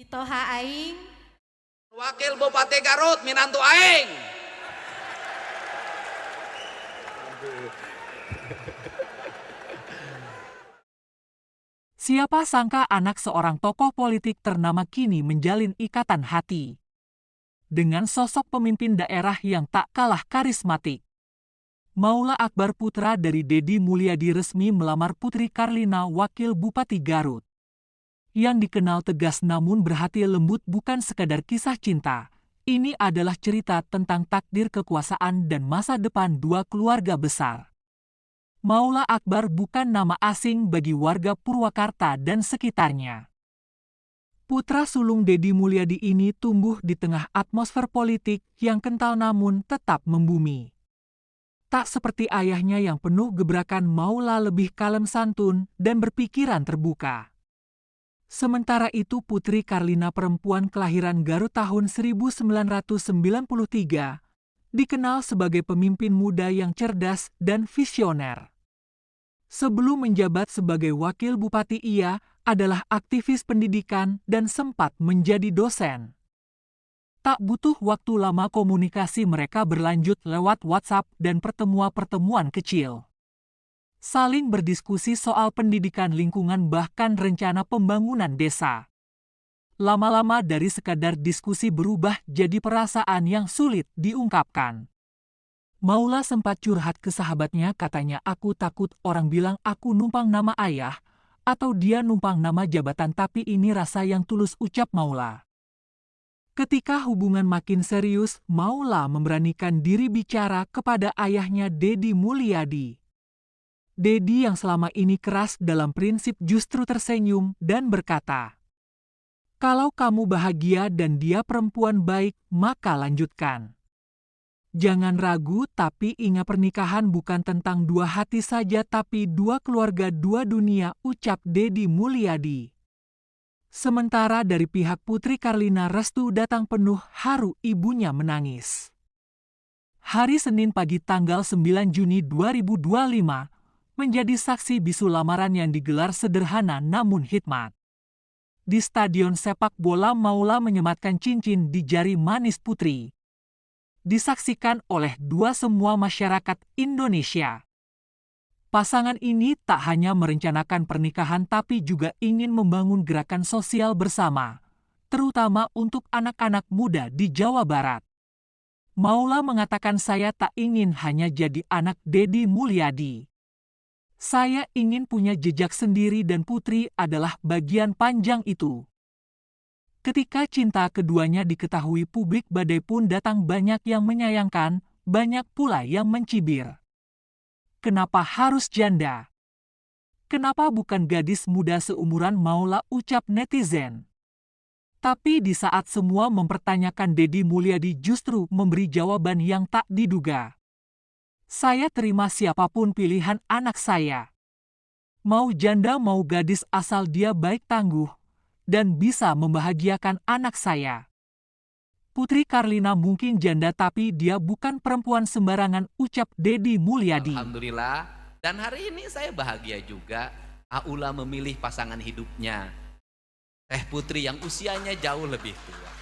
Pitoha aing Wakil Bupati Garut minantu aing. Siapa sangka anak seorang tokoh politik ternama kini menjalin ikatan hati dengan sosok pemimpin daerah yang tak kalah karismatik. Maula Akbar putra dari Deddy Mulyadi resmi melamar Putri Karlina, Wakil Bupati Garut. Yang dikenal tegas namun berhati lembut bukan sekadar kisah cinta. Ini adalah cerita tentang takdir kekuasaan dan masa depan dua keluarga besar. Maula Akbar bukan nama asing bagi warga Purwakarta dan sekitarnya. Putra sulung Deddy Mulyadi ini tumbuh di tengah atmosfer politik yang kental namun tetap membumi. Tak seperti ayahnya yang penuh gebrakan, Maula lebih kalem santun dan berpikiran terbuka. Sementara itu Putri Karlina, perempuan kelahiran Garut tahun 1993, dikenal sebagai pemimpin muda yang cerdas dan visioner. Sebelum menjabat sebagai wakil bupati, ia adalah aktivis pendidikan dan sempat menjadi dosen. Tak butuh waktu lama komunikasi mereka berlanjut lewat WhatsApp dan pertemuan-pertemuan kecil. Saling berdiskusi soal pendidikan lingkungan bahkan rencana pembangunan desa. Lama-lama dari sekadar diskusi berubah jadi perasaan yang sulit diungkapkan. Maula sempat curhat ke sahabatnya, katanya, "Aku takut orang bilang aku numpang nama ayah atau dia numpang nama jabatan, tapi ini rasa yang tulus," ucap Maula. Ketika hubungan makin serius, Maula memberanikan diri bicara kepada ayahnya Deddy Mulyadi. Deddy yang selama ini keras dalam prinsip justru tersenyum dan berkata, "Kalau kamu bahagia dan dia perempuan baik, maka lanjutkan. Jangan ragu, tapi ingat pernikahan bukan tentang dua hati saja tapi dua keluarga, dua dunia," ucap Deddy Mulyadi. Sementara dari pihak Putri Karlina, restu datang penuh haru, ibunya menangis. Hari Senin pagi tanggal 9 Juni 2025 menjadi saksi bisu lamaran yang digelar sederhana namun hikmat. Di stadion sepak bola, Maula menyematkan cincin di jari manis Putri. Disaksikan oleh semua masyarakat Indonesia. Pasangan ini tak hanya merencanakan pernikahan tapi juga ingin membangun gerakan sosial bersama, terutama untuk anak-anak muda di Jawa Barat. Maula mengatakan, "Saya tak ingin hanya jadi anak Deddy Mulyadi. Saya ingin punya jejak sendiri dan Putri adalah bagian panjang itu." Ketika cinta keduanya diketahui publik, badai pun datang, banyak yang menyayangkan, banyak pula yang mencibir. "Kenapa harus janda? Kenapa bukan gadis muda seumuran Maula?" ucap netizen. Tapi di saat semua mempertanyakan, Deddy Mulyadi justru memberi jawaban yang tak diduga. "Saya terima siapapun pilihan anak saya. Mau janda mau gadis, asal dia baik, tangguh, dan bisa membahagiakan anak saya. Putri Karlina mungkin janda tapi dia bukan perempuan sembarangan," ucap Deddy Mulyadi. Alhamdulillah, dan hari ini saya bahagia juga. Aula memilih pasangan hidupnya Teh Putri yang usianya jauh lebih tua,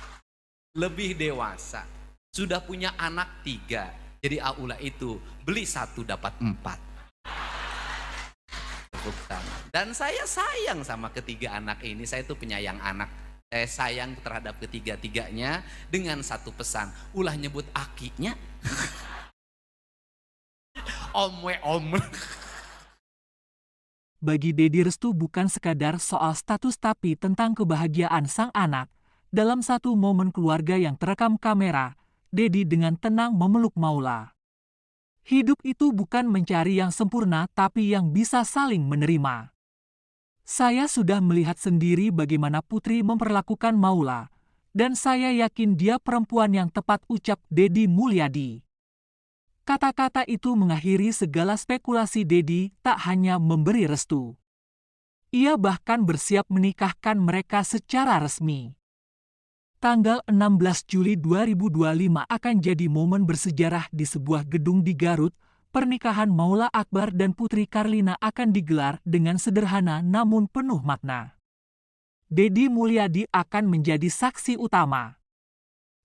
lebih dewasa, sudah punya anak 3. Jadi Aula itu beli 1 dapat 4. Tepuk tangan. Dan saya sayang sama ketiga anak ini. Saya itu penyayang anak. Saya sayang terhadap ketiga-tiganya dengan satu pesan. Ulah nyebut akinya. Om. Bagi Deddy, restu bukan sekadar soal status tapi tentang kebahagiaan sang anak. Dalam satu momen keluarga yang terekam kamera, Deddy dengan tenang memeluk Maula. Hidup itu bukan mencari yang sempurna tapi yang bisa saling menerima. "Saya sudah melihat sendiri bagaimana Putri memperlakukan Maula, dan saya yakin dia perempuan yang tepat," ucap Deddy Mulyadi. Kata-kata itu mengakhiri segala spekulasi. Deddy tak hanya memberi restu. Ia bahkan bersiap menikahkan mereka secara resmi. Tanggal 16 Juli 2025 akan jadi momen bersejarah di sebuah gedung di Garut. Pernikahan Maula Akbar dan Putri Karlina akan digelar dengan sederhana namun penuh makna. Deddy Mulyadi akan menjadi saksi utama.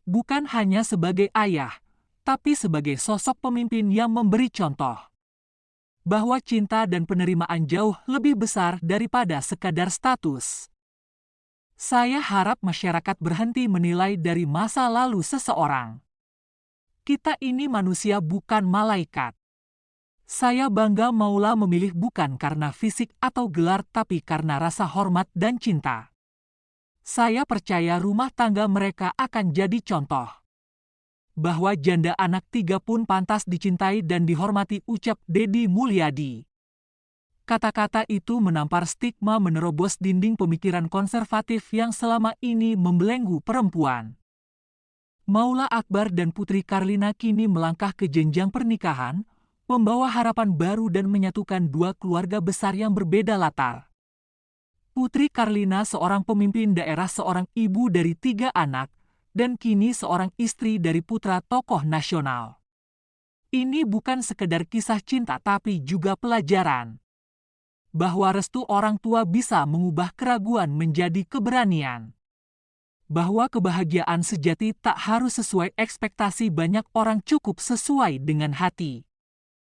Bukan hanya sebagai ayah, tapi sebagai sosok pemimpin yang memberi contoh bahwa cinta dan penerimaan jauh lebih besar daripada sekadar status. Saya harap masyarakat berhenti menilai dari masa lalu seseorang. Kita ini manusia, bukan malaikat. Saya bangga Maula memilih bukan karena fisik atau gelar, tapi karena rasa hormat dan cinta. Saya percaya rumah tangga mereka akan jadi contoh bahwa janda anak 3 pun pantas dicintai dan dihormati, ucap Deddy Mulyadi. Kata-kata itu menampar stigma menerobos dinding pemikiran konservatif yang selama ini membelenggu perempuan. Maula Akbar dan Putri Karlina kini melangkah ke jenjang pernikahan, membawa harapan baru dan menyatukan dua keluarga besar yang berbeda latar. Putri Karlina seorang pemimpin daerah, seorang ibu dari 3 anak, dan kini seorang istri dari putra tokoh nasional. Ini bukan sekedar kisah cinta, tapi juga pelajaran bahwa restu orang tua bisa mengubah keraguan menjadi keberanian. Bahwa kebahagiaan sejati tak harus sesuai ekspektasi banyak orang, cukup sesuai dengan hati.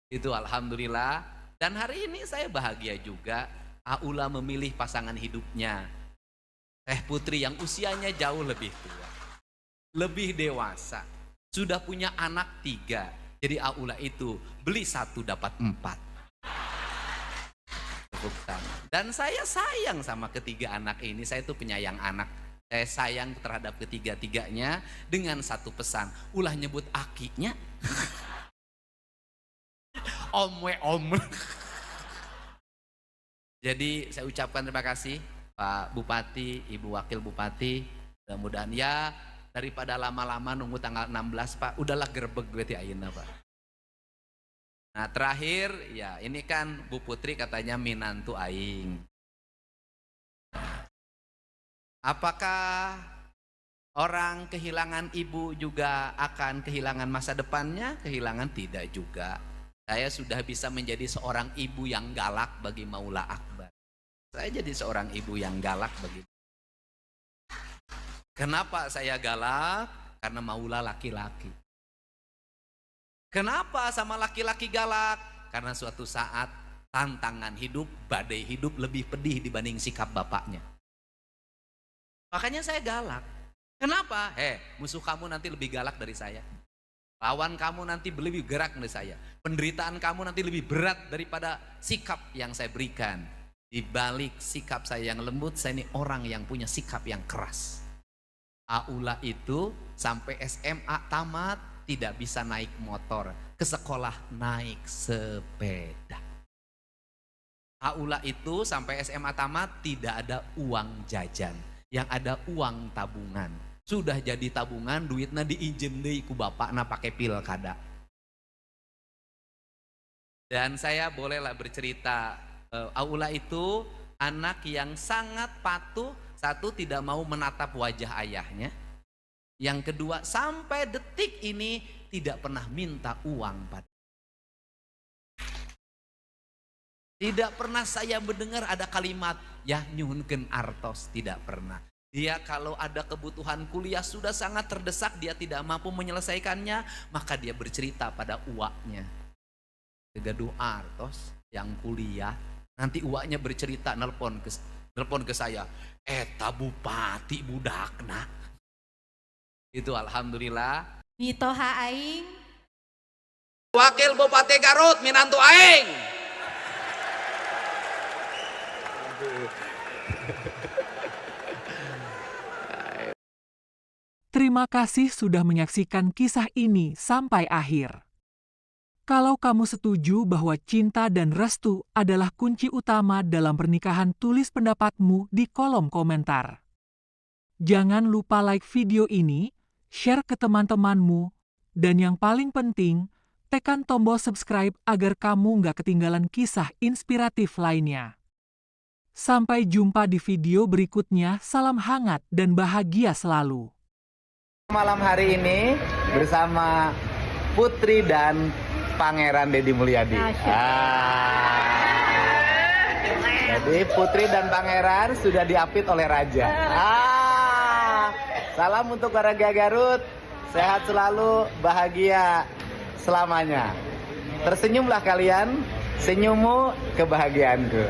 Itu alhamdulillah. Dan hari ini saya bahagia juga Aula memilih pasangan hidupnya Teh Putri yang usianya jauh lebih tua, lebih dewasa, sudah punya anak 3. Jadi Aula itu beli 1 dapat 4. Dan saya sayang sama ketiga anak ini. Saya itu penyayang anak. Saya sayang terhadap ketiga-tiganya dengan satu pesan. Ulah nyebut akinya. Om. Jadi saya ucapkan terima kasih Pak Bupati, Ibu Wakil Bupati. Mudah-mudahan ya daripada lama-lama nunggu tanggal 16 Pak, udahlah gerbek gue ti ayeuna Pak. Nah terakhir ya ini kan Bu Putri katanya minantu aing. Apakah orang kehilangan ibu juga akan kehilangan masa depannya? Kehilangan tidak juga. Saya sudah bisa menjadi seorang ibu yang galak bagi Maula Akbar. Saya jadi seorang ibu yang galak bagi. Kenapa saya galak? Karena Maula laki-laki. Kenapa sama laki-laki galak? Karena suatu saat tantangan hidup, badai hidup lebih pedih dibanding sikap bapaknya. Makanya saya galak. Kenapa? Musuh kamu nanti lebih galak dari saya. Lawan kamu nanti lebih gerak dari saya. Penderitaan kamu nanti lebih berat daripada sikap yang saya berikan. Di balik sikap saya yang lembut, saya ini orang yang punya sikap yang keras. Aula itu sampai SMA tamat tidak bisa naik motor, ke sekolah naik sepeda. Aula itu sampai SMA tamat tidak ada uang jajan, yang ada uang tabungan. Sudah jadi tabungan, duitnya diinjem deui ku bapakna pakai pilkada. Dan saya bolehlah bercerita, Aula itu anak yang sangat patuh. Satu, tidak mau menatap wajah ayahnya. Yang kedua, sampai detik ini tidak pernah minta uang pada. Tidak pernah saya mendengar ada kalimat ya nyuhunkeun artos, tidak pernah. Dia kalau ada kebutuhan kuliah sudah sangat terdesak, dia tidak mampu menyelesaikannya, maka dia bercerita pada uaknya. Gaduh artos yang kuliah, nanti uaknya bercerita nelpon ke saya, eta bupati budakna. Itu alhamdulillah. Mitoha aing. Wakil Bupati Garut minantu aing. Terima kasih sudah menyaksikan kisah ini sampai akhir. Kalau kamu setuju bahwa cinta dan restu adalah kunci utama dalam pernikahan, tulis pendapatmu di kolom komentar. Jangan lupa like video ini, share ke teman-temanmu, dan yang paling penting, tekan tombol subscribe agar kamu nggak ketinggalan kisah inspiratif lainnya. Sampai jumpa di video berikutnya, salam hangat dan bahagia selalu. Malam hari ini bersama Putri dan Pangeran Deddy Mulyadi. Jadi Putri dan Pangeran sudah diapit oleh Raja. Salam untuk warga Garut. Sehat selalu, bahagia selamanya. Tersenyumlah kalian. Senyummu kebahagiaanku.